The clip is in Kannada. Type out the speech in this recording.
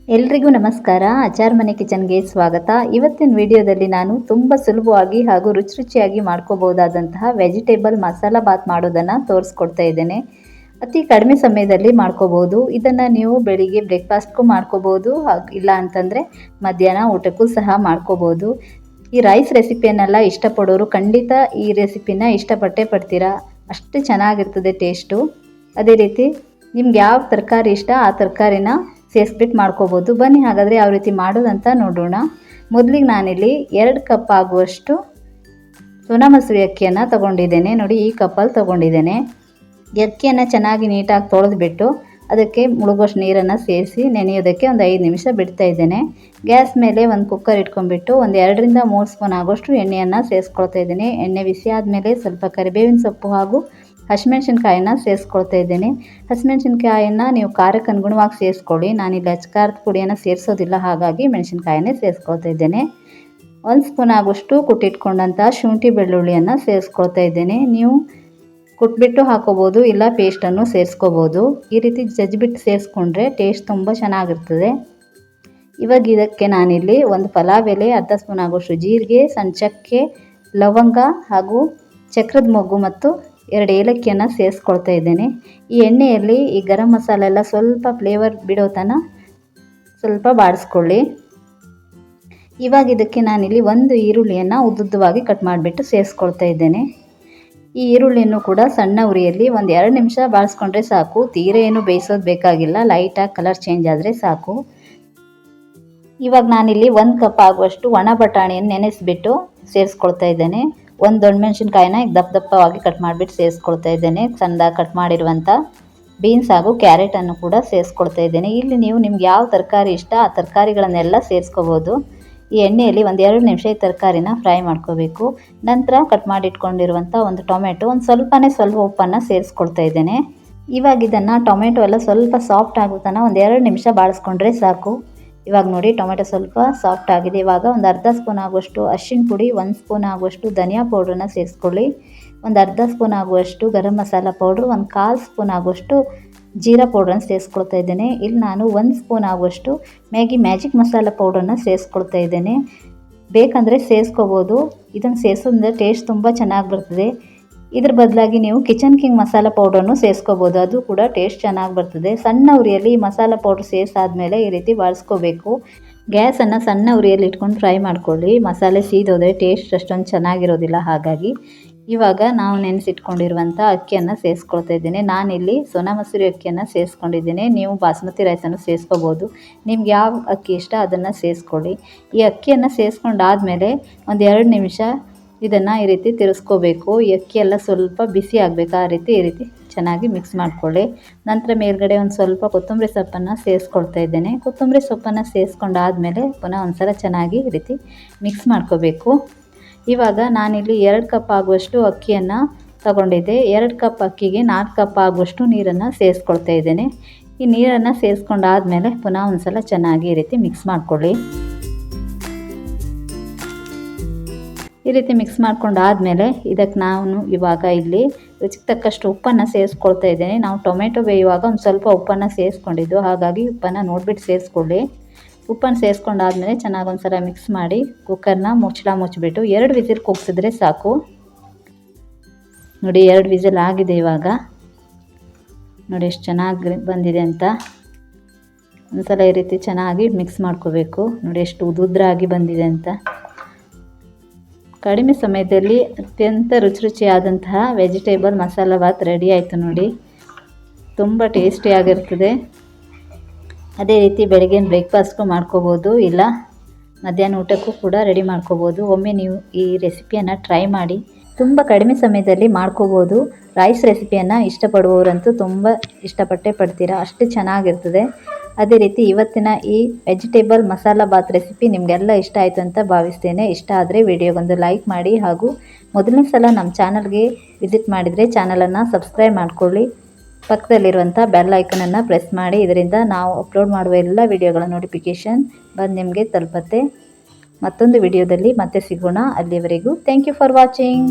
ಎಲ್ರಿಗೂ ನಮಸ್ಕಾರ. ಆಚಾರ್ ಮನೆ ಕಿಚನ್ಗೆ ಸ್ವಾಗತ. ಇವತ್ತಿನ ವಿಡಿಯೋದಲ್ಲಿ ನಾನು ತುಂಬ ಸುಲಭವಾಗಿ ಹಾಗೂ ರುಚಿಯಾಗಿ ಮಾಡ್ಕೋಬಹುದಾದಂತಹ ವೆಜಿಟೇಬಲ್ ಮಸಾಲ ಬಾತ್ ಮಾಡೋದನ್ನು ತೋರಿಸ್ಕೊಡ್ತಾ ಇದ್ದೇನೆ. ಅತಿ ಕಡಿಮೆ ಸಮಯದಲ್ಲಿ ಮಾಡ್ಕೋಬಹುದು. ಇದನ್ನು ನೀವು ಬೆಳಿಗ್ಗೆ ಬ್ರೇಕ್ಫಾಸ್ಟ್ಗೂ ಮಾಡ್ಕೋಬಹುದು, ಇಲ್ಲ ಅಂತಂದರೆ ಮಧ್ಯಾಹ್ನ ಊಟಕ್ಕೂ ಸಹ ಮಾಡ್ಕೋಬಹುದು. ಈ ರೈಸ್ ರೆಸಿಪಿಯನ್ನೆಲ್ಲ ಇಷ್ಟಪಡೋರು ಖಂಡಿತ ಈ ರೆಸಿಪಿನ ಇಷ್ಟಪಟ್ಟೇ ಪಡ್ತೀರಾ. ಅಷ್ಟು ಚೆನ್ನಾಗಿರ್ತದೆ ಟೇಸ್ಟು. ಅದೇ ರೀತಿ ನಿಮ್ಗೆ ಯಾವ ತರಕಾರಿ ಇಷ್ಟ ಆ ತರಕಾರಿನ ಸೇರಿಸ್ಬಿಟ್ಟು ಮಾಡ್ಕೋಬೋದು. ಬನ್ನಿ ಹಾಗಾದರೆ ಯಾವ ರೀತಿ ಮಾಡೋದಂತ ನೋಡೋಣ. ಮೊದಲಿಗೆ ನಾನಿಲ್ಲಿ 2 ಕಪ್ ಆಗುವಷ್ಟು ಸೋನಾ ಮಸೂರಿ ಅಕ್ಕಿಯನ್ನು ತೊಗೊಂಡಿದ್ದೇನೆ. ನೋಡಿ, ಈ ಕಪ್ಪಲ್ಲಿ ತೊಗೊಂಡಿದ್ದೇನೆ. ಅಕ್ಕಿಯನ್ನು ಚೆನ್ನಾಗಿ ನೀಟಾಗಿ ತೊಳೆದ್ಬಿಟ್ಟು ಅದಕ್ಕೆ ಮುಳುಗೋಷ್ಟು ನೀರನ್ನು ಸೇರಿಸಿ ನೆನೆಯೋದಕ್ಕೆ ಒಂದು 5 ನಿಮಿಷ ಬಿಡ್ತಾ ಇದ್ದೇನೆ. ಗ್ಯಾಸ್ ಮೇಲೆ ಒಂದು ಕುಕ್ಕರ್ ಇಟ್ಕೊಂಡ್ಬಿಟ್ಟು ಒಂದು 2 ರಿಂದ 3 ಸ್ಪೂನ್ ಆಗೋಷ್ಟು ಎಣ್ಣೆಯನ್ನು ಸೇರಿಸ್ಕೊಳ್ತಾ ಇದ್ದೇನೆ. ಎಣ್ಣೆ ಬಿಸಿ ಆದಮೇಲೆ ಸ್ವಲ್ಪ ಕರಿಬೇವಿನ ಸೊಪ್ಪು ಹಾಗೂ ಹಸಿಮೆಣ್ಸಿನ್ಕಾಯಿನ ಸೇರಿಸ್ಕೊಳ್ತಾ ಇದ್ದೇನೆ. ಹಸಿಮೆಣ್ಸಿನ್ಕಾಯಿನ ನೀವು ಖಾರಕ್ಕೆ ಅನುಗುಣವಾಗಿ ಸೇರಿಸ್ಕೊಳ್ಳಿ. ನಾನಿಲ್ಲಿ ಅಚ್ಕಾರದ ಪುಡಿಯನ್ನು ಸೇರಿಸೋದಿಲ್ಲ, ಹಾಗಾಗಿ ಮೆಣಸಿನ್ಕಾಯನ್ನೇ ಸೇರಿಸ್ಕೊಳ್ತಾ ಇದ್ದೇನೆ. 1 ಸ್ಪೂನ್ ಆಗೋಷ್ಟು ಕುಟ್ಟಿಟ್ಕೊಂಡಂಥ ಶುಂಠಿ ಬೆಳ್ಳುಳ್ಳಿಯನ್ನು ಸೇರಿಸ್ಕೊಳ್ತಾ ಇದ್ದೇನೆ. ನೀವು ಕುಟ್ಬಿಟ್ಟು ಹಾಕೋಬೋದು, ಇಲ್ಲ ಪೇಸ್ಟನ್ನು ಸೇರಿಸ್ಕೋಬೋದು. ಈ ರೀತಿ ಜಜ್ಜಿಬಿಟ್ಟು ಸೇರಿಸ್ಕೊಂಡ್ರೆ ಟೇಸ್ಟ್ ತುಂಬ ಚೆನ್ನಾಗಿರ್ತದೆ. ಇವಾಗ ಇದಕ್ಕೆ ನಾನಿಲ್ಲಿ ಒಂದು ಪಲಾವ್ ಎಲೆ, ಅರ್ಧ ಸ್ಪೂನ್ ಆಗೋಷ್ಟು ಜೀರಿಗೆ, ಸಣ್ಣ ಚಕ್ಕೆ, ಲವಂಗ ಹಾಗೂ ಚಕ್ರದ ಮೊಗ್ಗು ಮತ್ತು 2 ಏಲಕ್ಕಿಯನ್ನು ಸೇರಿಸ್ಕೊಳ್ತಾ ಇದ್ದೇನೆ. ಈ ಎಣ್ಣೆಯಲ್ಲಿ ಈ ಗರಂ ಮಸಾಲೆ ಎಲ್ಲ ಸ್ವಲ್ಪ ಫ್ಲೇವರ್ ಬಿಡೋ ತನಕ ಸ್ವಲ್ಪ ಬಾಡಿಸ್ಕೊಳ್ಳಿ. ಇವಾಗ ಇದಕ್ಕೆ ನಾನಿಲ್ಲಿ 1 ಈರುಳ್ಳಿಯನ್ನು ಉದ್ದುದ್ದವಾಗಿ ಕಟ್ ಮಾಡಿಬಿಟ್ಟು ಸೇರಿಸ್ಕೊಳ್ತಾ ಇದ್ದೇನೆ. ಈ ಈರುಳ್ಳಿಯನ್ನು ಕೂಡ ಸಣ್ಣ ಉರಿಯಲ್ಲಿ ಒಂದು 2 ನಿಮಿಷ ಬಾಡಿಸ್ಕೊಂಡ್ರೆ ಸಾಕು. ತೀರ ಏನು ಬೇಯಿಸೋದು ಬೇಕಾಗಿಲ್ಲ, ಲೈಟಾಗಿ ಕಲರ್ ಚೇಂಜ್ ಆದರೆ ಸಾಕು. ಇವಾಗ ನಾನಿಲ್ಲಿ 1 ಕಪ್ ಆಗುವಷ್ಟು ಒಣ ಬಟಾಣಿಯನ್ನು ನೆನೆಸಿಬಿಟ್ಟು ಸೇರಿಸ್ಕೊಳ್ತಾ ಇದ್ದೇನೆ. 1 ದೊಡ್ಡ ಮೆಣಸಿನ್ಕಾಯಿನ ದಪ್ಪವಾಗಿ ಕಟ್ ಮಾಡಿಬಿಟ್ಟು ಸೇರಿಸ್ಕೊಳ್ತಾ ಇದ್ದೇನೆ. ಸಣ್ಣದಾಗಿ ಕಟ್ ಮಾಡಿರುವಂಥ ಬೀನ್ಸ್ ಹಾಗೂ ಕ್ಯಾರೆಟನ್ನು ಕೂಡ ಸೇರಿಸ್ಕೊಳ್ತಾ ಇದ್ದೇನೆ. ಇಲ್ಲಿ ನೀವು ನಿಮ್ಗೆ ಯಾವ ತರಕಾರಿ ಇಷ್ಟ ಆ ತರಕಾರಿಗಳನ್ನೆಲ್ಲ ಸೇರಿಸ್ಕೋಬೋದು. ಈ ಎಣ್ಣೆಯಲ್ಲಿ ಒಂದು 2 ನಿಮಿಷ ಈ ತರಕಾರಿನ ಫ್ರೈ ಮಾಡ್ಕೋಬೇಕು. ನಂತರ ಕಟ್ ಮಾಡಿ ಇಟ್ಕೊಂಡಿರುವಂಥ ಒಂದು ಟೊಮೆಟೊ, ಸ್ವಲ್ಪ ಉಪ್ಪನ್ನು ಸೇರಿಸ್ಕೊಳ್ತಾ ಇದ್ದೇನೆ. ಇವಾಗ ಇದನ್ನು ಟೊಮೆಟೊ ಎಲ್ಲ ಸ್ವಲ್ಪ ಸಾಫ್ಟ್ ಆಗೋ ತನಕ ಒಂದು 2 ನಿಮಿಷ ಬಾಡಿಸ್ಕೊಂಡ್ರೆ ಸಾಕು. ಇವಾಗ ನೋಡಿ, ಟೊಮೆಟೊ ಸ್ವಲ್ಪ ಸಾಫ್ಟ್ ಆಗಿದೆ. ಇವಾಗ ಒಂದು ಅರ್ಧ ಸ್ಪೂನ್ ಆಗುವಷ್ಟು ಅರಿಶಿನ ಪುಡಿ, 1 ಸ್ಪೂನ್ ಆಗುವಷ್ಟು ಧನಿಯಾ ಪೌಡ್ರನ್ನ ಸೇರಿಸ್ಕೊಳ್ಳಿ. ಒಂದು ಅರ್ಧ ಸ್ಪೂನ್ ಆಗುವಷ್ಟು ಗರಂ ಮಸಾಲ ಪೌಡ್ರು, 1/4 ಸ್ಪೂನ್ ಆಗುವಷ್ಟು ಜೀರಾ ಪೌಡ್ರನ್ನು ಸೇರಿಸ್ಕೊಳ್ತಾ ಇದ್ದೇನೆ. ಇಲ್ಲಿ ನಾನು 1 ಸ್ಪೂನ್ ಆಗುವಷ್ಟು ಮ್ಯಾಜಿಕ್ ಮಸಾಲ ಪೌಡ್ರನ್ನು ಸೇರಿಸ್ಕೊಳ್ತಾ ಇದ್ದೇನೆ. ಬೇಕಂದರೆ ಸೇರಿಸ್ಕೋಬೋದು. ಇದನ್ನು ಸೇರಿಸೋದ್ರಿಂದ ಟೇಸ್ಟ್ ತುಂಬ ಚೆನ್ನಾಗಿ ಬರ್ತದೆ. ಇದ್ರ ಬದಲಾಗಿ ನೀವು ಕಿಚನ್ ಕಿಂಗ್ ಮಸಾಲ ಪೌಡ್ರನ್ನು ಸೇರಿಸ್ಕೋಬೋದು, ಅದು ಕೂಡ ಟೇಸ್ಟ್ ಚೆನ್ನಾಗಿ ಬರ್ತದೆ. ಸಣ್ಣ ಉರಿಯಲ್ಲಿ ಮಸಾಲ ಪೌಡ್ರ್ ಸೇರಿಸಾದ್ಮೇಲೆ ಈ ರೀತಿ ಬಾಡಿಸ್ಕೋಬೇಕು. ಗ್ಯಾಸನ್ನು ಸಣ್ಣ ಉರಿಯಲ್ಲಿ ಇಟ್ಕೊಂಡು ಫ್ರೈ ಮಾಡ್ಕೊಳ್ಳಿ. ಮಸಾಲೆ ಸೀದೋದ್ರೆ ಟೇಸ್ಟ್ ಅಷ್ಟೊಂದು ಚೆನ್ನಾಗಿರೋದಿಲ್ಲ. ಹಾಗಾಗಿ ಇವಾಗ ನಾವು ನೆನೆಸಿಟ್ಕೊಂಡಿರುವಂಥ ಅಕ್ಕಿಯನ್ನು ಸೇರಿಸ್ಕೊಳ್ತಾ ಇದ್ದೇನೆ. ನಾನಿಲ್ಲಿ ಸೋನಾ ಮಸೂರಿ ಅಕ್ಕಿಯನ್ನು ಸೇರಿಸ್ಕೊಂಡಿದ್ದೇನೆ. ನೀವು ಬಾಸ್ಮತಿ ರೈಸನ್ನು ಸೇರಿಸ್ಕೋಬೋದು. ನಿಮ್ಗೆ ಯಾವ ಅಕ್ಕಿ ಇಷ್ಟ ಅದನ್ನು ಸೇರಿಸ್ಕೊಳ್ಳಿ. ಈ ಅಕ್ಕಿಯನ್ನು ಸೇರಿಸ್ಕೊಂಡಾದಮೇಲೆ ಒಂದು 2 ನಿಮಿಷ ಇದನ್ನು ಈ ರೀತಿ ತಿರ್ಸ್ಕೋಬೇಕು. ಈ ಅಕ್ಕಿ ಎಲ್ಲ ಸ್ವಲ್ಪ ಬಿಸಿ ಆಗಬೇಕು. ಈ ರೀತಿ ಚೆನ್ನಾಗಿ ಮಿಕ್ಸ್ ಮಾಡ್ಕೊಳ್ಳಿ. ನಂತರ ಮೇಲ್ಗಡೆ ಒಂದು ಸ್ವಲ್ಪ ಕೊತ್ತಂಬರಿ ಸೊಪ್ಪನ್ನು ಸೇರಿಸ್ಕೊಳ್ತಾ ಇದ್ದೇನೆ. ಕೊತ್ತಂಬರಿ ಸೊಪ್ಪನ್ನು ಸೇರಿಸ್ಕೊಂಡಾದಮೇಲೆ ಪುನಃ ಒಂದು ಸಲ ಚೆನ್ನಾಗಿ ಈ ರೀತಿ ಮಿಕ್ಸ್ ಮಾಡ್ಕೋಬೇಕು. ಇವಾಗ ನಾನಿಲ್ಲಿ 2 ಕಪ್ ಆಗುವಷ್ಟು ಅಕ್ಕಿಯನ್ನು ತಗೊಂಡಿದ್ದೆ. 2 ಕಪ್ ಅಕ್ಕಿಗೆ 4 ಕಪ್ ಆಗುವಷ್ಟು ನೀರನ್ನು ಸೇರಿಸ್ಕೊಳ್ತಾ ಇದ್ದೇನೆ. ಈ ನೀರನ್ನು ಸೇರಿಸ್ಕೊಂಡಾದಮೇಲೆ ಪುನಃ ಒಂದು ಸಲ ಚೆನ್ನಾಗಿ ಈ ರೀತಿ ಮಿಕ್ಸ್ ಮಾಡ್ಕೊಳ್ಳಿ. ಈ ರೀತಿ ಮಿಕ್ಸ್ ಮಾಡ್ಕೊಂಡಾದಮೇಲೆ ಇದಕ್ಕೆ ನಾನು ಇವಾಗ ಇಲ್ಲಿ ರುಚಿಗೆ ತಕ್ಕಷ್ಟು ಉಪ್ಪನ್ನು ಸೇರಿಸ್ಕೊಳ್ತಾ ಇದ್ದೇನೆ. ನಾವು ಟೊಮೆಟೊ ಬೇಯುವಾಗ ಒಂದು ಸ್ವಲ್ಪ ಉಪ್ಪನ್ನು ಸೇರಿಸ್ಕೊಂಡಿದ್ದು, ಹಾಗಾಗಿ ಉಪ್ಪನ್ನು ನೋಡಿಬಿಟ್ಟು ಸೇರಿಸ್ಕೊಳ್ಳಿ. ಉಪ್ಪನ್ನು ಸೇರಿಸ್ಕೊಂಡಾದ್ಮೇಲೆ ಚೆನ್ನಾಗಿ ಒಂದು ಸಲ ಮಿಕ್ಸ್ ಮಾಡಿ ಕುಕ್ಕರ್ನ ಮುಚ್ಚಿಬಿಟ್ಟು 2 ವಿಸಿಲ್ ಕೂಗಿಸಿದ್ರೆ ಸಾಕು. ನೋಡಿ, 2 ವಿಸಿಲ್ ಆಗಿದೆ. ಇವಾಗ ನೋಡಿ ಎಷ್ಟು ಚೆನ್ನಾಗಿ ಬಂದಿದೆ ಅಂತ. ಒಂದು ಸಲ ಈ ರೀತಿ ಚೆನ್ನಾಗಿ ಮಿಕ್ಸ್ ಮಾಡ್ಕೋಬೇಕು. ನೋಡಿ ಎಷ್ಟು ಉದುದ್ರಾಗಿ ಬಂದಿದೆ ಅಂತ. ಕಡಿಮೆ ಸಮಯದಲ್ಲಿ ಅತ್ಯಂತ ರುಚಿಯಾದಂತಹ ವೆಜಿಟೇಬಲ್ ಮಸಾಲ ಬಾತ್ ರೆಡಿ ಆಯಿತು. ನೋಡಿ, ತುಂಬ ಟೇಸ್ಟಿಯಾಗಿರ್ತದೆ. ಅದೇ ರೀತಿ ಬೆಳಗ್ಗೆ ಬ್ರೇಕ್ಫಾಸ್ಟ್ಗೂ ಮಾಡ್ಕೋಬೋದು, ಇಲ್ಲ ಮಧ್ಯಾಹ್ನ ಊಟಕ್ಕೂ ಕೂಡ ರೆಡಿ ಮಾಡ್ಕೋಬೋದು. ಒಮ್ಮೆ ನೀವು ಈ ರೆಸಿಪಿಯನ್ನು ಟ್ರೈ ಮಾಡಿ. ತುಂಬ ಕಡಿಮೆ ಸಮಯದಲ್ಲಿ ಮಾಡ್ಕೋಬೋದು. ರೈಸ್ ರೆಸಿಪಿಯನ್ನು ಇಷ್ಟಪಡುವವರಂತೂ ತುಂಬ ಇಷ್ಟಪಟ್ಟೇ ಪಡ್ತೀರಾ, ಅಷ್ಟು ಚೆನ್ನಾಗಿರ್ತದೆ. ಅದೇ ರೀತಿ ಇವತ್ತಿನ ಈ ವೆಜಿಟೇಬಲ್ ಮಸಾಲ ಬಾತ್ ರೆಸಿಪಿ ನಿಮಗೆಲ್ಲ ಇಷ್ಟ ಆಯಿತು ಅಂತ ಭಾವಿಸ್ತೇನೆ. ಇಷ್ಟ ಆದರೆ ವಿಡಿಯೋಗೊಂದು ಲೈಕ್ ಮಾಡಿ ಹಾಗೂ ಮೊದಲನೇ ಸಲ ನಮ್ಮ ಚಾನಲ್ಗೆ ವಿಸಿಟ್ ಮಾಡಿದರೆ ಚಾನಲನ್ನು ಸಬ್ಸ್ಕ್ರೈಬ್ ಮಾಡ್ಕೊಳ್ಳಿ. ಪಕ್ಕದಲ್ಲಿರುವಂಥ ಬೆಲ್ ಐಕನನ್ನು ಪ್ರೆಸ್ ಮಾಡಿ. ಇದರಿಂದ ನಾವು ಅಪ್ಲೋಡ್ ಮಾಡುವ ಎಲ್ಲ ವಿಡಿಯೋಗಳ ನೋಟಿಫಿಕೇಷನ್ ಬಂದು ನಿಮಗೆ ತಲುಪುತ್ತೆ. ಮತ್ತೊಂದು ವಿಡಿಯೋದಲ್ಲಿ ಮತ್ತೆ ಸಿಗೋಣ. ಅಲ್ಲಿವರೆಗೂ ಥ್ಯಾಂಕ್ ಯು ಫಾರ್ ವಾಚಿಂಗ್.